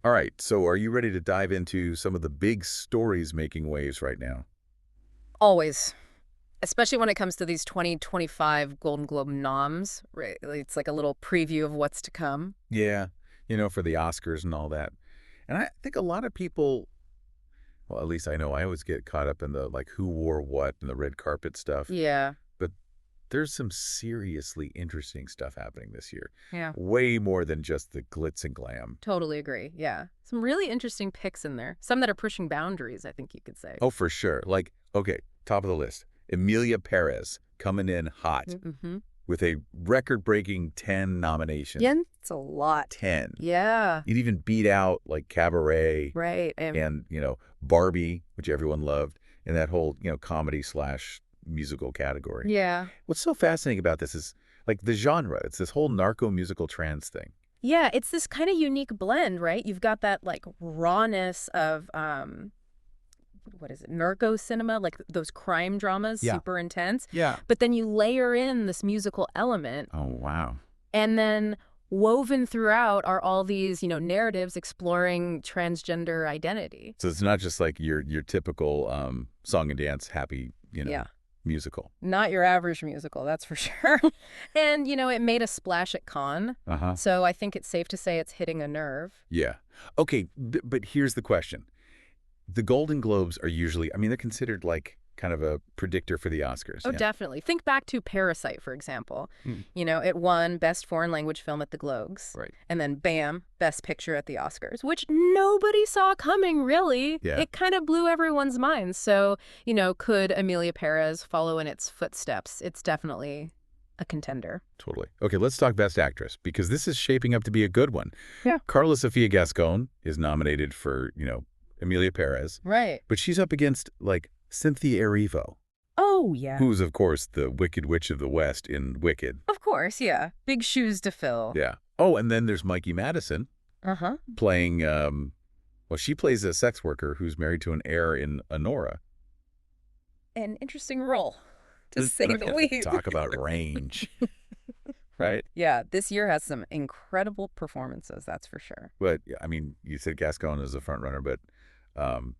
All right, so are you ready to dive into some of the big stories making waves right now? Always. Especially when it comes to these 2025 Golden Globe noms, right? It's like a little preview of what's to come. Yeah, for the Oscars and all that. And I think a lot of people, well, at least I know I always get caught up in the like who wore what and the red carpet stuff. Yeah. But there's some seriously interesting stuff happening this year. Yeah. Way more than just the glitz and glam. Totally agree. Yeah. Some really interesting picks in there. Some that are pushing boundaries, I think you could say. Oh, for sure. Like, okay, top of the list. Emilia Perez coming in hot Mm-hmm. with a record-breaking 10 nominations. Yeah, it's a lot. 10. Yeah. It even beat out like Cabaret Right. and, Barbie, which everyone loved, and that whole, comedy slash musical category. Yeah. What's so fascinating about this is like the genre. It's this whole narco musical trance thing. Yeah, it's this kind of unique blend, right? You've got that like rawness of what is it? Narco cinema, like those crime dramas, Yeah. super intense. Yeah. But then you layer in this musical element, Oh, wow. and then woven throughout are all these, narratives exploring transgender identity. So it's not just like your typical song and dance happy, Yeah. musical. Not your average musical, that's for sure. And, it made a splash at Cannes. Uh-huh. So I think it's safe to say it's hitting a nerve. Yeah. Okay, but here's the question. The Golden Globes are usually, I mean, they're considered like kind of a predictor for the Oscars. Oh, Yeah. definitely. Think back to Parasite, for example. Hmm. It won Best Foreign Language Film at the Globes. Right. And then, bam, Best Picture at the Oscars, which nobody saw coming, really. Yeah. It kind of blew everyone's minds. So, could Amelia Perez follow in its footsteps? It's definitely a contender. Totally. Okay, let's talk Best Actress, because this is shaping up to be a good one. Yeah. Carla Sofia Gascon is nominated for, Emilia Perez, Right. but she's up against, like, Cynthia Erivo, Oh, yeah. who's, of course, the Wicked Witch of the West in Wicked. Of course, yeah. Big shoes to fill. Yeah. Oh, and then there's Mikey Madison Uh-huh. playing, well, she plays a sex worker who's married to an heir in Honora. An interesting role, to say the least. Talk about range, right? Yeah, this year has some incredible performances, that's for sure. But, I mean, you said Gascon is a front runner, but um,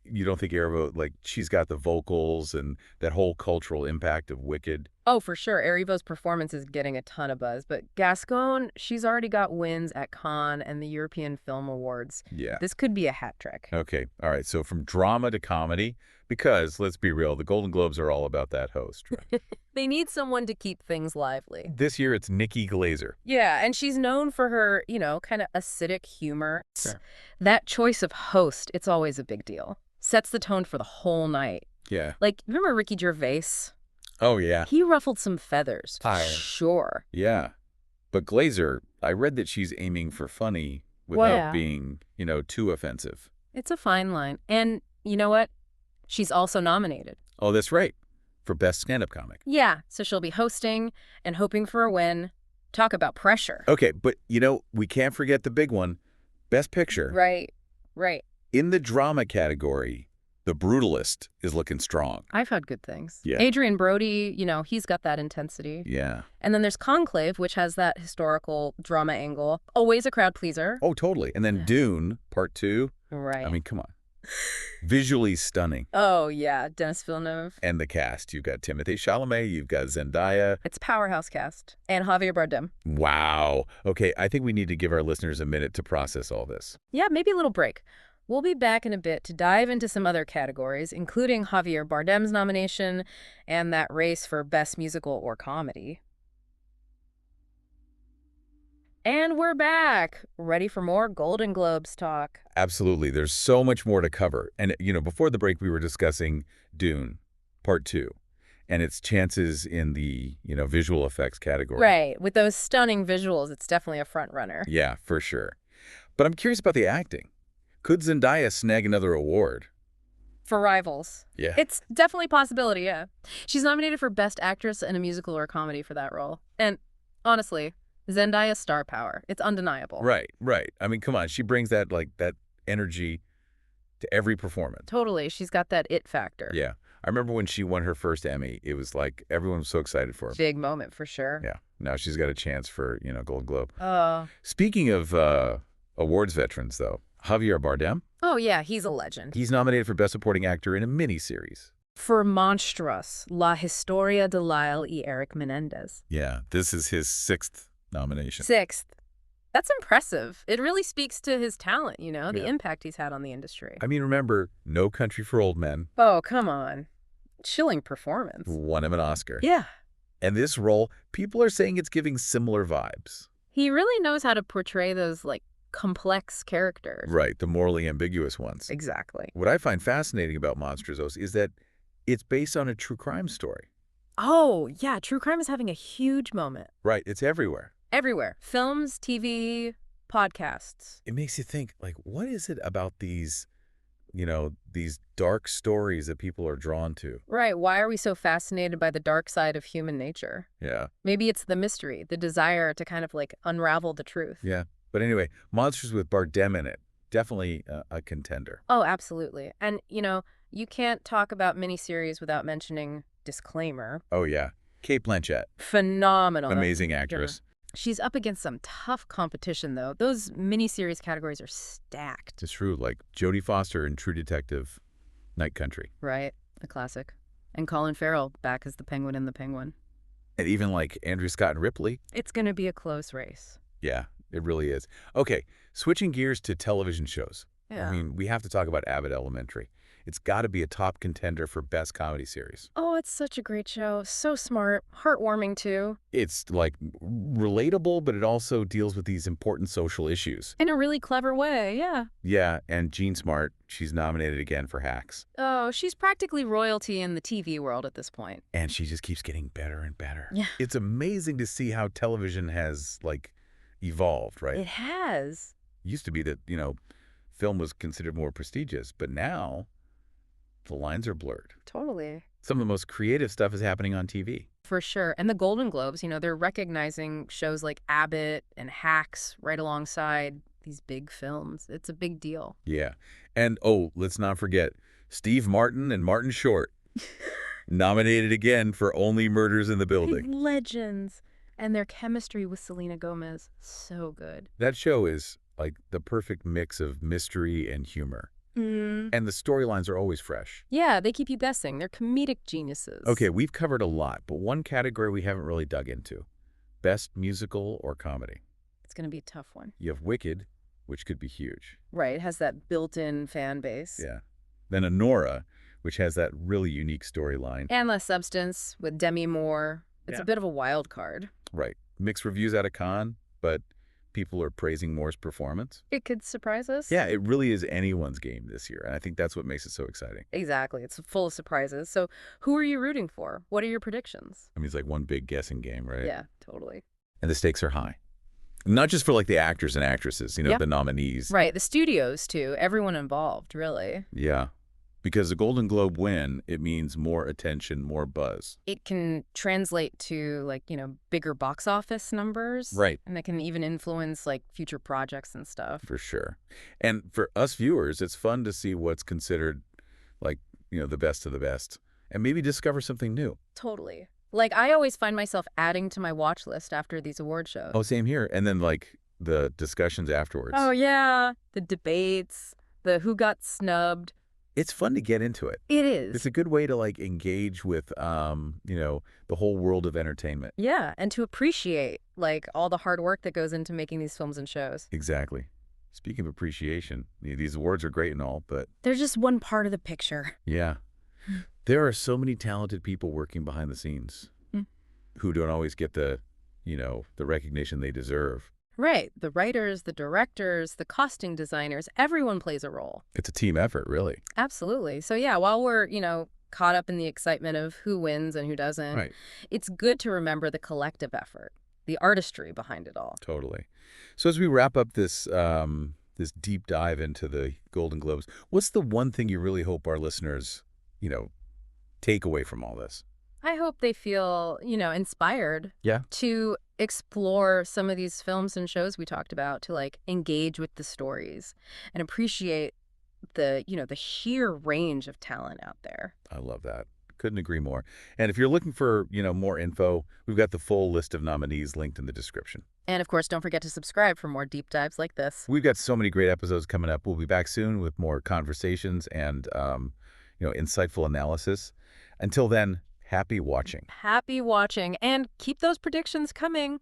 you don't think Erivo, like, she's got the vocals and that whole cultural impact of Wicked? Oh, for sure. Erivo's performance is getting a ton of buzz, but Gascon, she's already got wins at Cannes and the European Film Awards. Yeah. This could be a hat trick. Okay. All right. So from drama to comedy, because let's be real, the Golden Globes are all about that host, right? They need someone to keep things lively. This year it's Nikki Glaser. Yeah, and she's known for her, kind of acidic humor. Sure. That choice of host, it's always a big deal. Sets the tone for the whole night. Yeah. Like, remember Ricky Gervais? Oh, yeah. He ruffled some feathers. Fire. Sure. Yeah. But Glaser, I read that she's aiming for funny without Yeah. being, too offensive. It's a fine line. And you know what? She's also nominated. Oh, that's right. For Best Stand-Up Comic. Yeah, so she'll be hosting and hoping for a win. Talk about pressure. Okay, but, we can't forget the big one. Best Picture. Right, right. In the drama category, The Brutalist is looking strong. I've had good things. Yeah. Adrian Brody, he's got that intensity. Yeah. And then there's Conclave, which has that historical drama angle. Always a crowd pleaser. Oh, totally. And then Dune, Part 2. Right. I mean, come on. Visually stunning. Oh, yeah, Denis Villeneuve. And the cast. You've got Timothée Chalamet. You've got Zendaya. It's powerhouse cast. And Javier Bardem. Wow. Okay, I think we need to give our listeners a minute to process all this. Yeah, maybe a little break. We'll be back in a bit to dive into some other categories, including Javier Bardem's nomination and that race for Best Musical or Comedy. And we're back, ready for more Golden Globes talk. Absolutely. There's so much more to cover. And, before the break, we were discussing Dune, Part 2, and its chances in the, visual effects category. Right, with those stunning visuals, it's definitely a front runner. Yeah, for sure. But I'm curious about the acting. Could Zendaya snag another award? For Rivals. Yeah. It's definitely a possibility, yeah. She's nominated for Best Actress in a Musical or Comedy for that role. And honestly, Zendaya's star power. It's undeniable. Right, right. I mean, come on. She brings that, that energy to every performance. Totally. She's got that it factor. Yeah. I remember when she won her first Emmy, it was like everyone was so excited for her. Big moment for sure. Yeah. Now she's got a chance for, Golden Globe. Oh. Speaking of Awards veterans, though. Javier Bardem, Oh, yeah, he's a legend. he's nominated for Best Supporting Actor in a miniseries. For Monstrous, La Historia de Lyle y Eric Menendez. Yeah, this is his 6th nomination. Sixth. That's impressive. It really speaks to his talent, the Yeah. impact he's had on the industry. I mean, remember, No Country for Old Men Oh, come on. Chilling performance. won him an Oscar. Yeah. And this role, people are saying it's giving similar vibes. He really knows how to portray those, complex characters. Right, the morally ambiguous ones. Exactly. What I find fascinating about Monsters is that it's based on a true crime story. Oh, yeah, true crime is having a huge moment. Right, it's everywhere. Everywhere. Films, TV, podcasts. It makes you think, like, what is it about these dark stories that people are drawn to? Right. Why are we so fascinated by the dark side of human nature? Yeah. Maybe it's the mystery, the desire to kind of unravel the truth. Yeah. But anyway, Monsters with Bardem in it, definitely a contender. Oh, absolutely. And, you can't talk about miniseries without mentioning Disclaimer. Oh, yeah. Kate Blanchett, Phenomenal. amazing actress. She's up against some tough competition, though. Those miniseries categories are stacked. It's true, like Jodie Foster in True Detective, Night Country. Right. A classic. And Colin Farrell back as the Penguin in The Penguin. And even like Andrew Scott and Ripley. It's going to be a close race. Yeah, it really is. Okay, switching gears to television shows. Yeah. I mean, we have to talk about Abbott Elementary. It's got to be a top contender for Best Comedy Series. Oh, it's such a great show. So smart. Heartwarming, too. It's, like, relatable, but it also deals with these important social issues. In a really clever way, yeah. Yeah, and Jean Smart, she's nominated again for Hacks. Oh, she's practically royalty in the TV world at this point. And she just keeps getting better and better. Yeah. It's amazing to see how television has, like, evolved, right? It has. It used to be that, film was considered more prestigious, but now the lines are blurred. Totally. Some of the most creative stuff is happening on TV. For sure. And the Golden Globes, they're recognizing shows like Abbott and Hacks right alongside these big films. It's a big deal. Yeah. And, let's not forget Steve Martin and Martin Short, nominated again for Only Murders in the Building. Legends. And their chemistry with Selena Gomez, so good. That show is, like, the perfect mix of mystery and humor. And the storylines are always fresh. Yeah, they keep you guessing. They're comedic geniuses. Okay, we've covered a lot, but one category we haven't really dug into. Best musical or comedy. It's going to be a tough one. You have Wicked, which could be huge. Right, it has that built-in fan base. Yeah. Then Anora, which has that really unique storyline. And Less Substance with Demi Moore. It's Yeah. a bit of a wild card. Right. Mixed reviews out of Cannes, but people are praising Moore's performance. It could surprise us. Yeah, it really is anyone's game this year, and I think that's what makes it so exciting. Exactly. It's full of surprises. So who are you rooting for? What are your predictions? I mean, it's like one big guessing game, right? Yeah, totally. And the stakes are high. Not just for, like, the actors and actresses, Yep. the nominees. Right, the studios, too. Everyone involved, really. Yeah. Because the Golden Globe win, it means more attention, more buzz. It can translate to, bigger box office numbers. Right. And it can even influence, future projects and stuff. For sure. And for us viewers, it's fun to see what's considered, the best of the best. And maybe discover something new. Totally. I always find myself adding to my watch list after these award shows. Oh, same here. And then, the discussions afterwards. Oh, yeah. The debates, the who got snubbed. It's fun to get into it. It is. It's a good way to, engage with, the whole world of entertainment. Yeah, and to appreciate, all the hard work that goes into making these films and shows. Exactly. Speaking of appreciation, these awards are great and all, but They're just one part of the picture. yeah, there are so many talented people working behind the scenes who don't always get the recognition they deserve. Right. The writers, the directors, the costing designers, everyone plays a role. It's a team effort, really. Absolutely. So, yeah, while we're, caught up in the excitement of who wins and who doesn't, Right. it's good to remember the collective effort, the artistry behind it all. Totally. So as we wrap up this this deep dive into the Golden Globes, what's the one thing you really hope our listeners, take away from all this? I hope they feel, inspired Yeah. to explore some of these films and shows we talked about, to engage with the stories and appreciate the, the sheer range of talent out there. I love that. Couldn't agree more. And if you're looking for, more info, we've got the full list of nominees linked in the description. And of course, don't forget to subscribe for more deep dives like this. We've got so many great episodes coming up. We'll be back soon with more conversations and, insightful analysis. Until then, happy watching. Happy watching and keep those predictions coming.